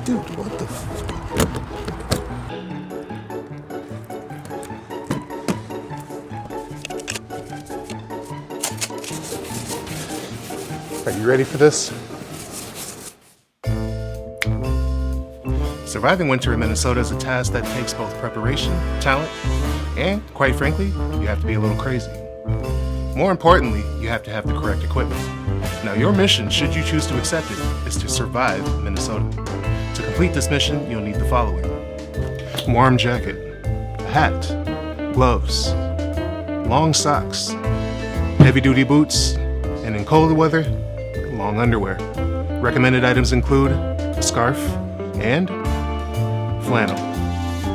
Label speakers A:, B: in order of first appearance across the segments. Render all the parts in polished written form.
A: Dude, what the Are you ready for this? Surviving winter in Minnesota is a task that takes both preparation, talent, and, quite frankly, you have to be a little crazy. More importantly, you have to have the correct equipment. Now, your mission, should you choose to accept it, is to survive Minnesota. To complete this mission, you'll need the following: warm jacket, hat, gloves, long socks, heavy-duty boots, and in colder weather, long underwear. Recommended items include a scarf and flannel.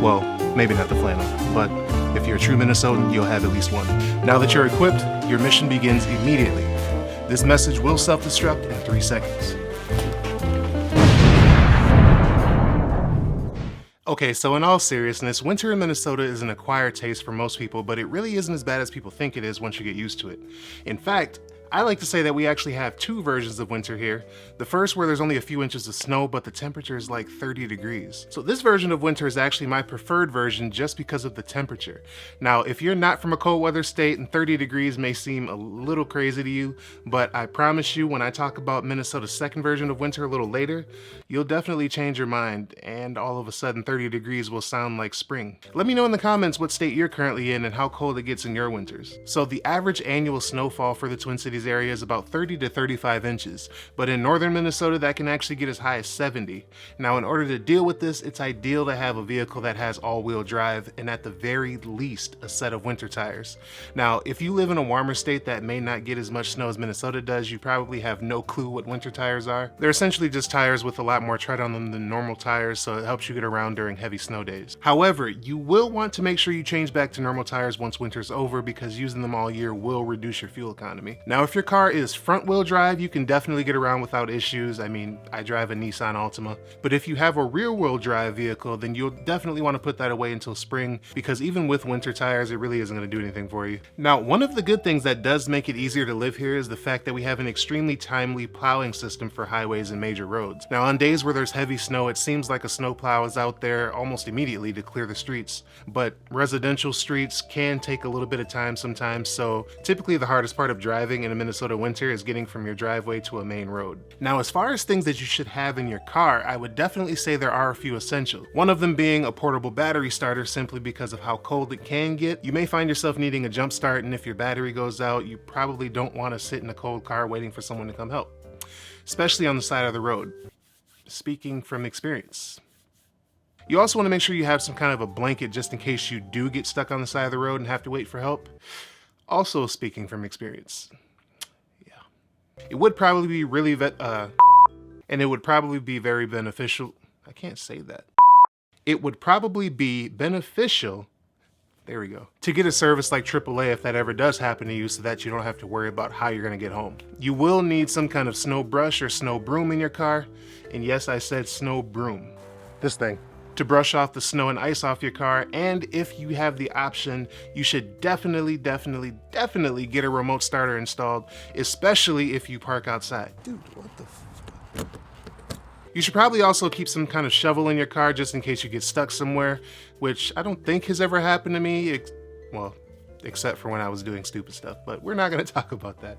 A: Well, maybe not the flannel, but if you're a true Minnesotan, you'll have at least one. Now that you're equipped, your mission begins immediately. This message will self-destruct in 3 seconds. Okay, so in all seriousness, winter in Minnesota is an acquired taste for most people, but it really isn't as bad as people think it is once you get used to it. In fact, I like to say that we actually have 2 versions of winter here. The first where there's only a few inches of snow, but the temperature is like 30 degrees. So this version of winter is actually my preferred version just because of the temperature. Now, if you're not from a cold weather state and 30 degrees may seem a little crazy to you, but I promise you when I talk about Minnesota's second version of winter a little later, you'll definitely change your mind and all of a sudden 30 degrees will sound like spring. Let me know in the comments what state you're currently in and how cold it gets in your winters. So the average annual snowfall for the Twin Cities area is about 30 to 35 inches, but in northern Minnesota that can actually get as high as 70. Now, in order to deal with this, it's ideal to have a vehicle that has all-wheel drive and at the very least a set of winter tires. Now, if you live in a warmer state that may not get as much snow as Minnesota does, you probably have no clue what winter tires are. They're essentially just tires with a lot more tread on them than normal tires, so it helps you get around during heavy snow days. However, you will want to make sure you change back to normal tires once winter's over because using them all year will reduce your fuel economy. Now, if your car is front wheel drive, you can definitely get around without issues. I mean, I drive a Nissan Altima, but if you have a rear wheel drive vehicle, then you'll definitely want to put that away until spring because even with winter tires, it really isn't going to do anything for you. Now, one of the good things that does make it easier to live here is the fact that we have an extremely timely plowing system for highways and major roads. Now, on days where there's heavy snow, it seems like a snowplow is out there almost immediately to clear the streets, but residential streets can take a little bit of time sometimes, so typically the hardest part of driving in a Minnesota winter is getting from your driveway to a main road. Now, as far as things that you should have in your car, I would definitely say there are a few essential. One of them being a portable battery starter simply because of how cold it can get. You may find yourself needing a jump start, and if your battery goes out, you probably don't want to sit in a cold car waiting for someone to come help, especially on the side of the road. Speaking from experience. You also want to make sure you have some kind of a blanket just in case you do get stuck on the side of the road and have to wait for help. Also speaking from experience. It would probably be really it would probably be very beneficial. I can't say that. It would probably be beneficial, there we go, to get a service like AAA if that ever does happen to you so that you don't have to worry about how you're gonna get home. You will need some kind of snow brush or snow broom in your car. And yes, I said snow broom. This thing. To brush off the snow and ice off your car, and if you have the option, you should definitely get a remote starter installed, especially if you park outside. Dude, what the f? You should probably also keep some kind of shovel in your car just in case you get stuck somewhere, which I don't think has ever happened to me, well, except for when I was doing stupid stuff, but we're not gonna talk about that.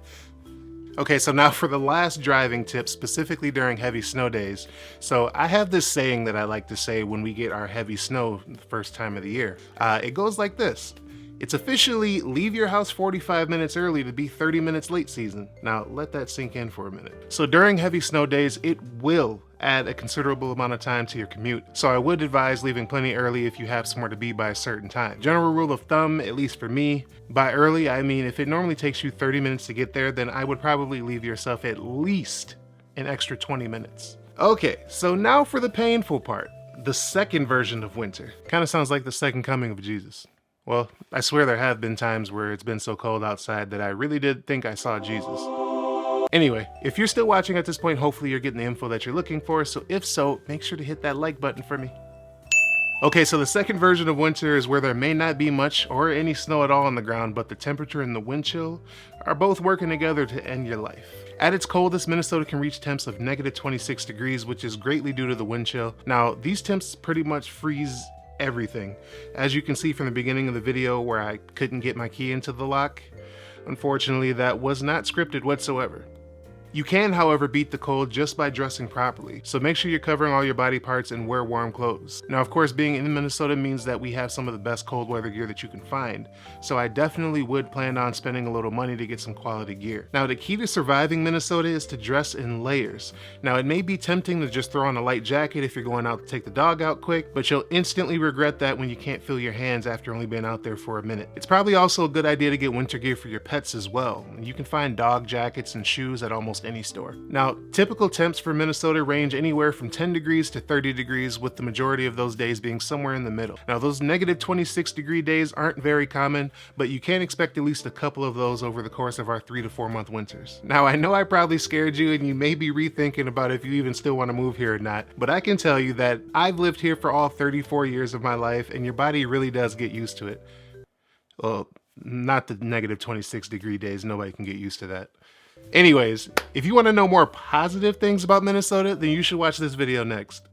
A: Okay, so now for the last driving tip, specifically during heavy snow days. So I have this saying that I like to say when we get our heavy snow the first time of the year. It goes like this. It's officially leave your house 45 minutes early to be 30 minutes late season. Now let that sink in for a minute. So during heavy snow days, it will add a considerable amount of time to your commute. So I would advise leaving plenty early if you have somewhere to be by a certain time. General rule of thumb, at least for me, by early, I mean if it normally takes you 30 minutes to get there, then I would probably leave yourself at least an extra 20 minutes. Okay, so now for the painful part, the second version of winter. Kind of sounds like the second coming of Jesus. Well, I swear there have been times where it's been so cold outside that I really did think I saw Jesus. Anyway, if you're still watching at this point, hopefully you're getting the info that you're looking for, so if so, make sure to hit that like button for me. Okay, so the second version of winter is where there may not be much or any snow at all on the ground, but the temperature and the wind chill are both working together to end your life. At its coldest, Minnesota can reach temps of negative 26 degrees, which is greatly due to the wind chill. Now, these temps pretty much freeze everything. As you can see from the beginning of the video where I couldn't get my key into the lock, unfortunately that was not scripted whatsoever. You can, however, beat the cold just by dressing properly, so make sure you're covering all your body parts and wear warm clothes. Now, of course, being in Minnesota means that we have some of the best cold weather gear that you can find, so I definitely would plan on spending a little money to get some quality gear. Now, the key to surviving Minnesota is to dress in layers. Now, it may be tempting to just throw on a light jacket if you're going out to take the dog out quick, but you'll instantly regret that when you can't feel your hands after only being out there for a minute. It's probably also a good idea to get winter gear for your pets as well. You can find dog jackets and shoes at almost any store. Now, typical temps for Minnesota range anywhere from 10 degrees to 30 degrees, with the majority of those days being somewhere in the middle. Now, those negative 26 degree days aren't very common, but you can expect at least a couple of those over the course of our 3 to 4 month winters. Now, I know I probably scared you and you may be rethinking about if you even still want to move here or not, but I can tell you that I've lived here for all 34 years of my life and your body really does get used to it. Well, not the negative 26 degree days, nobody can get used to that. Anyways, if you want to know more positive things about Minnesota, then you should watch this video next.